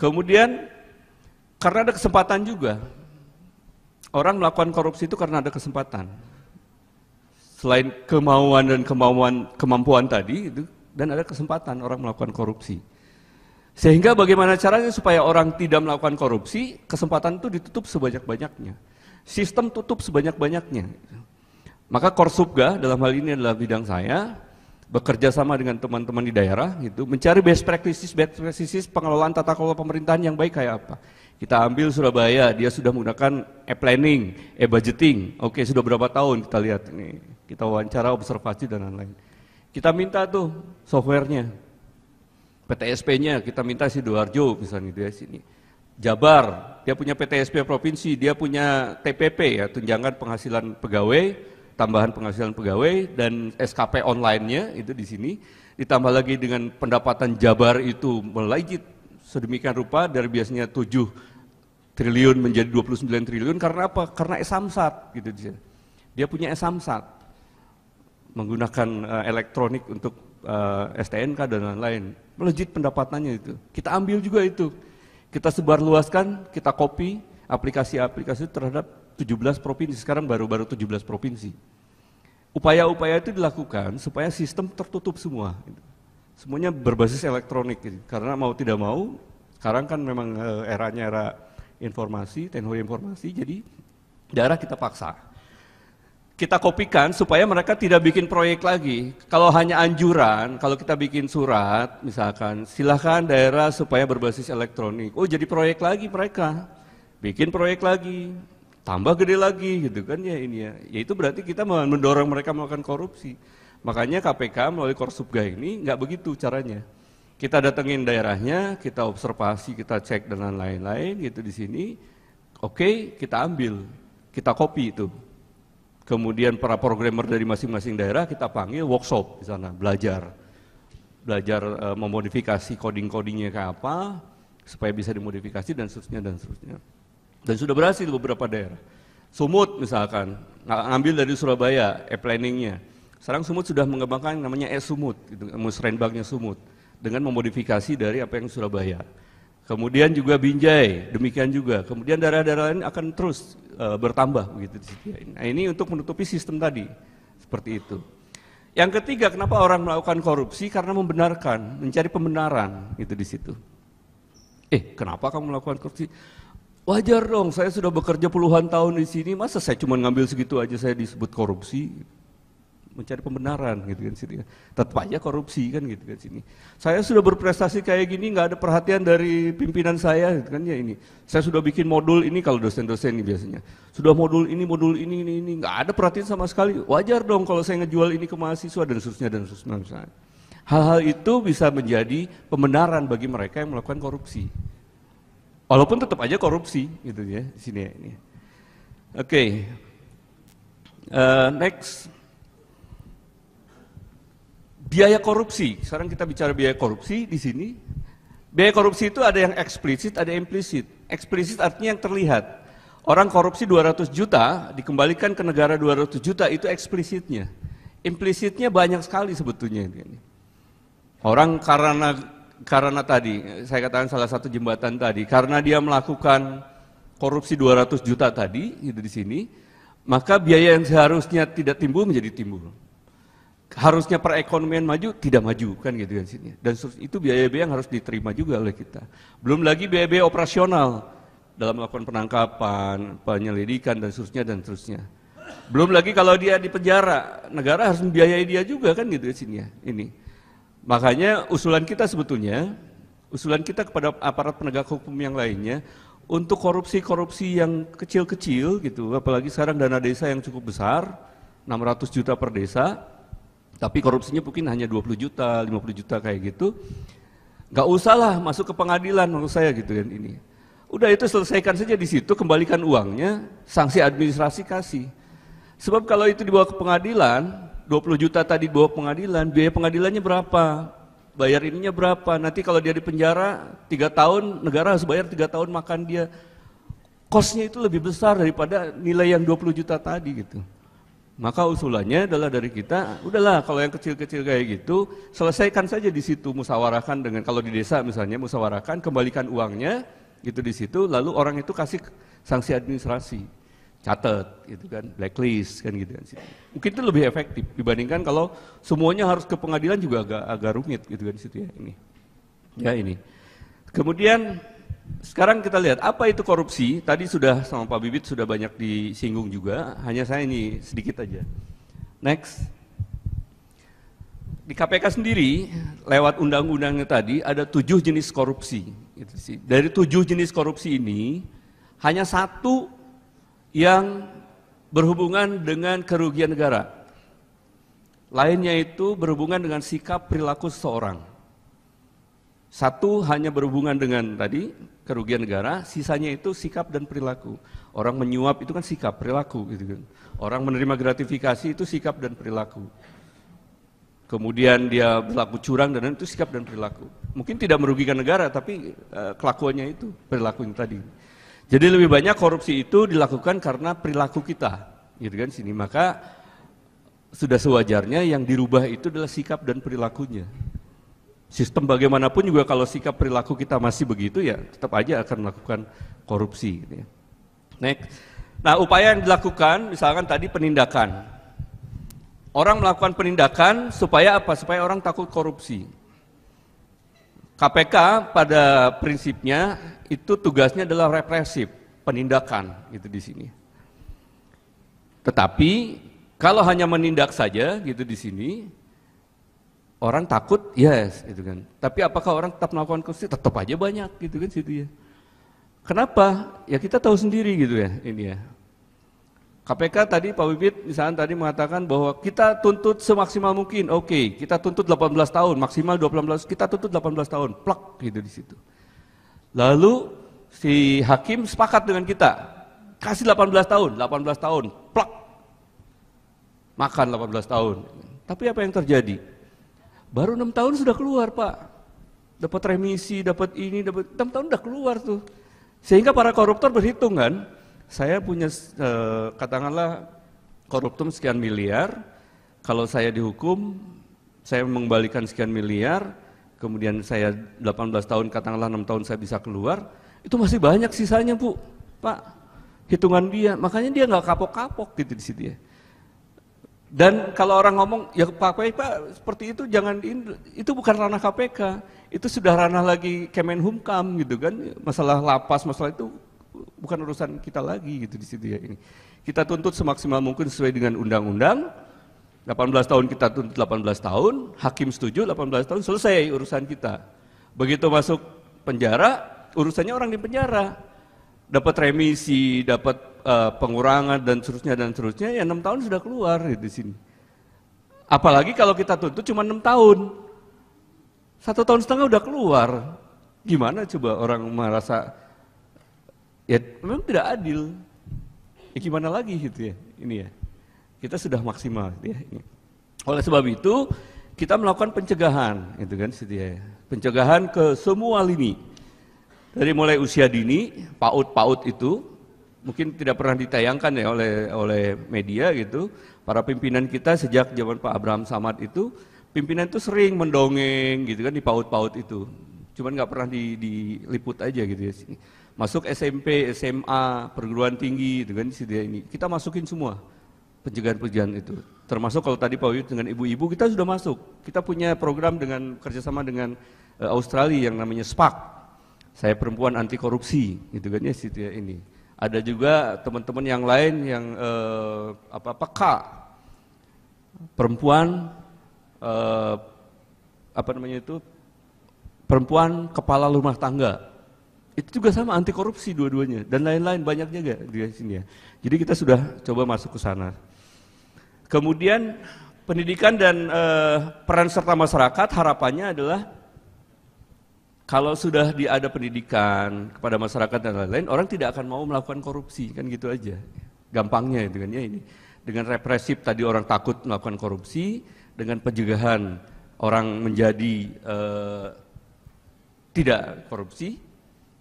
Kemudian karena ada kesempatan juga. Orang melakukan korupsi itu karena ada kesempatan. Selain kemauan dan kemampuan tadi itu, dan ada kesempatan orang melakukan korupsi. Sehingga bagaimana caranya supaya orang tidak melakukan korupsi, kesempatan itu ditutup sebanyak-banyaknya. Sistem tutup sebanyak-banyaknya. Maka Korsubga dalam hal ini adalah bidang saya, bekerja sama dengan teman-teman di daerah gitu, mencari best practices pengelolaan tata kelola pemerintahan yang baik kayak apa. Kita ambil Surabaya, dia sudah menggunakan e-planning, e-budgeting. Oke, sudah berapa tahun kita lihat ini. Kita wawancara, observasi dan lain-lain. Kita minta tuh softwarenya, PTSP-nya, kita minta Sidoarjo misalnya dia sini. Jabar, dia punya PTSP provinsi, dia punya TPP ya, tunjangan penghasilan pegawai, tambahan penghasilan pegawai dan SKP online-nya itu di sini. Ditambah lagi dengan pendapatan Jabar itu melejit sedemikian rupa dari biasanya 7 triliun menjadi 29 triliun karena apa? Karena e-Samsat gitu dia. Dia punya e-Samsat menggunakan elektronik untuk STNK dan lain-lain. Melejit pendapatannya itu. Kita ambil juga itu. Kita sebarluaskan, kita copy aplikasi-aplikasi terhadap 17 provinsi. Sekarang baru 17 provinsi. Upaya-upaya itu dilakukan supaya sistem tertutup semua. Semuanya berbasis elektronik gitu. Karena mau tidak mau, sekarang kan memang eranya era informasi, teknologi informasi, jadi daerah kita paksa. Kita kopikan supaya mereka tidak bikin proyek lagi. Kalau hanya anjuran, kalau kita bikin surat, misalkan, silahkan daerah supaya berbasis elektronik. Oh jadi proyek lagi mereka, bikin proyek lagi, tambah gede lagi gitu kan ya ini ya. Ya itu berarti kita mendorong mereka melakukan korupsi. Makanya KPK melalui Korsubga ini nggak begitu caranya. Kita datengin daerahnya, kita observasi, kita cek dan lain-lain gitu di sini. Oke, kita ambil, kita copy itu. Kemudian para programmer dari masing-masing daerah kita panggil workshop di sana, belajar memodifikasi coding-codingnya kayak apa supaya bisa dimodifikasi dan seterusnya dan seterusnya. Dan sudah berhasil beberapa daerah. Sumut misalkan, ngambil dari Surabaya, e-planningnya. Sekarang Sumut sudah mengembangkan namanya e-Sumut, gitu, musrenbangnya Sumut. Dengan memodifikasi dari apa yang Surabaya. Kemudian juga Binjai, demikian juga. Kemudian daerah-daerah lain akan terus bertambah begitu di situ. Nah, ini untuk menutupi sistem tadi. Seperti itu. Yang ketiga, kenapa orang melakukan korupsi? Karena membenarkan, mencari pembenaran gitu di situ. Kenapa kamu melakukan korupsi? Wajar dong, saya sudah bekerja puluhan tahun di sini, masa saya cuma ngambil segitu aja saya disebut korupsi? Mencari pembenaran gitu kan sini. Tetap aja korupsi kan gitu kan sini. Saya sudah berprestasi kayak gini nggak ada perhatian dari pimpinan saya gitu kan ya ini. Saya sudah bikin modul ini kalau dosen-dosen ini biasanya. Sudah modul ini nggak ada perhatian sama sekali. Wajar dong kalau saya ngejual ini ke mahasiswa dan seterusnya. Hal-hal itu bisa menjadi pembenaran bagi mereka yang melakukan korupsi. Walaupun tetap aja korupsi gitu ya di sini ya ini. Oke. Next. Biaya korupsi, sekarang kita bicara biaya korupsi di sini. Biaya korupsi itu ada yang eksplisit, ada yang implisit. Eksplisit artinya yang terlihat. Orang korupsi 200 juta, dikembalikan ke negara 200 juta, itu eksplisitnya. Implisitnya banyak sekali sebetulnya. Orang karena tadi, saya katakan salah satu jembatan tadi, karena dia melakukan korupsi 200 juta tadi, itu di sini, maka biaya yang seharusnya tidak timbul menjadi timbul. Harusnya perekonomian maju, tidak maju kan gitu kan sini. Dan itu biaya-biaya yang harus diterima juga oleh kita. Belum lagi biaya-biaya operasional dalam melakukan penangkapan, penyelidikan dan seterusnya. Belum lagi kalau dia di penjara, negara harus membiayai dia juga kan gitu kan sini ya. Ini. Makanya usulan kita sebetulnya, usulan kita kepada aparat penegak hukum yang lainnya untuk korupsi-korupsi yang kecil-kecil gitu, apalagi sekarang dana desa yang cukup besar, 600 juta per desa. Tapi korupsinya mungkin hanya 20 juta, 50 juta kayak gitu. Gak usah lah masuk ke pengadilan menurut saya gitu kan ini. Udah itu selesaikan saja di situ, kembalikan uangnya, sanksi administrasi kasih. Sebab kalau itu dibawa ke pengadilan, 20 juta tadi dibawa ke pengadilan, biaya pengadilannya berapa? Bayar ininya berapa? Nanti kalau dia di penjara 3 tahun, negara harus bayar 3 tahun makan dia. Kosnya itu lebih besar daripada nilai yang 20 juta tadi gitu. Maka usulannya adalah dari kita, udahlah kalau yang kecil-kecil kayak gitu, selesaikan saja di situ, musyawarahkan dengan, kalau di desa misalnya, musyawarahkan, kembalikan uangnya, gitu di situ, lalu orang itu kasih sanksi administrasi, catat, gitu kan, blacklist, kan gitu kan. Mungkin itu lebih efektif dibandingkan kalau semuanya harus ke pengadilan juga agak rumit, gitu kan di situ ya ini. Ya ini. Kemudian sekarang kita lihat apa itu korupsi. Tadi sudah sama Pak Bibit sudah banyak disinggung juga. Hanya saya ini sedikit aja. Next. Di KPK sendiri lewat undang-undangnya tadi ada 7 jenis korupsi. Dari 7 jenis korupsi ini hanya 1 yang berhubungan dengan kerugian negara. Lainnya itu berhubungan dengan sikap perilaku seseorang. 1 hanya berhubungan dengan tadi kerugian negara, sisanya itu sikap dan perilaku. Orang menyuap itu kan sikap, perilaku gitu kan. Orang menerima gratifikasi itu sikap dan perilaku. Kemudian dia berlaku curang dan itu sikap dan perilaku. Mungkin tidak merugikan negara tapi kelakuannya itu perilaku yang tadi. Jadi lebih banyak korupsi itu dilakukan karena perilaku kita, gitu kan sini. Maka sudah sewajarnya yang dirubah itu adalah sikap dan perilakunya. Sistem bagaimanapun juga kalau sikap perilaku kita masih begitu ya tetap aja akan melakukan korupsi. Gitu ya. Next. Nah upaya yang dilakukan misalkan tadi penindakan. Orang melakukan penindakan supaya apa? Supaya orang takut korupsi. KPK pada prinsipnya itu tugasnya adalah represif, penindakan gitu di sini. Tetapi kalau hanya menindak saja gitu di sini, orang takut, yes, gitu kan. Tapi apakah orang tetap melakukan korupsi? Tetap aja banyak, gitu kan situ ya. Kenapa? Ya kita tahu sendiri gitu ya, ini ya. KPK tadi Pak Bibit misalnya tadi mengatakan bahwa kita tuntut semaksimal mungkin, oke, kita tuntut 18 tahun, maksimal 18, kita tuntut 18 tahun, plak gitu di situ. Lalu si hakim sepakat dengan kita, kasih 18 tahun, plak, makan 18 tahun. Tapi apa yang terjadi? Baru 6 tahun sudah keluar Pak, dapat remisi, dapat ini, dapat 6 tahun sudah keluar tuh. Sehingga para koruptor berhitung kan, saya punya katakanlah koruptum sekian miliar, kalau saya dihukum, saya mengembalikan sekian miliar, kemudian saya 18 tahun, katakanlah 6 tahun saya bisa keluar, itu masih banyak sisanya Bu, Pak, hitungan dia, makanya dia nggak kapok-kapok gitu di situ ya. Dan kalau orang ngomong, ya Pak seperti itu jangan, itu bukan ranah KPK, itu sudah ranah lagi Kemenhumkam gitu kan, masalah lapas, masalah itu bukan urusan kita lagi gitu di situ ya ini. Kita tuntut semaksimal mungkin sesuai dengan undang-undang, 18 tahun kita tuntut 18 tahun, hakim setuju 18 tahun, selesai urusan kita. Begitu masuk penjara, urusannya orang di penjara. Dapat remisi, dapat pengurangan dan seterusnya, ya 6 tahun sudah keluar di sini. Apalagi kalau kita tuntut cuma 6 tahun, 1,5 tahun udah keluar. Gimana coba orang merasa, ya memang tidak adil. Ya gimana lagi gitu ya, ini ya. Kita sudah maksimal ya. Oleh sebab itu, kita melakukan pencegahan, gitu kan, ya. Pencegahan ke semua lini. Dari mulai usia dini, PAUD itu mungkin tidak pernah ditayangkan ya oleh media gitu. Para pimpinan kita sejak zaman Pak Abraham Samad itu, pimpinan itu sering mendongeng gitu kan di PAUD itu. Cuman nggak pernah diliput aja gitu ya. Masuk SMP, SMA, perguruan tinggi gitu kan di situ ya ini. Kita masukin semua pencegahan-pencegahan itu. Termasuk kalau tadi Pak Wiyut dengan ibu-ibu kita sudah masuk. Kita punya program dengan kerjasama dengan Australia yang namanya SPAC. Saya perempuan anti korupsi gitu kan ya situ ya ini. Ada juga teman-teman yang lain yang PK, perempuan perempuan kepala rumah tangga. Itu juga sama anti korupsi dua-duanya dan lain-lain banyak juga di sini ya. Jadi kita sudah coba masuk ke sana. Kemudian pendidikan dan peran serta masyarakat harapannya adalah kalau sudah ada pendidikan kepada masyarakat dan lain-lain, orang tidak akan mau melakukan korupsi, kan gitu aja. Gampangnya itu kan ya ini. Dengan represif tadi orang takut melakukan korupsi, dengan pencegahan orang menjadi tidak korupsi,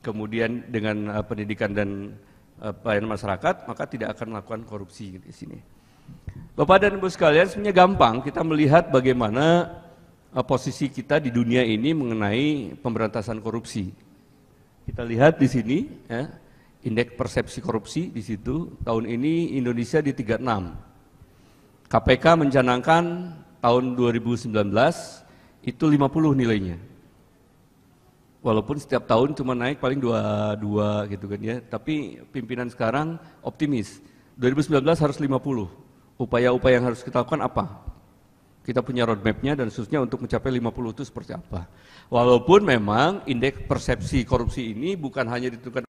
kemudian dengan pendidikan dan pelayanan masyarakat, maka tidak akan melakukan korupsi di sini. Bapak dan Ibu sekalian, sebenarnya gampang kita melihat bagaimana posisi kita di dunia ini mengenai pemberantasan korupsi. Kita lihat di sini, ya, indeks persepsi korupsi di situ tahun ini Indonesia di 36. KPK mencanangkan tahun 2019 itu 50 nilainya. Walaupun setiap tahun cuma naik paling 22 gitu kan ya, tapi pimpinan sekarang optimis. 2019 harus 50. Upaya-upaya yang harus kita lakukan apa? Kita punya roadmap-nya dan khususnya untuk mencapai 50 itu seperti apa. Walaupun memang indeks persepsi korupsi ini bukan hanya ditentukan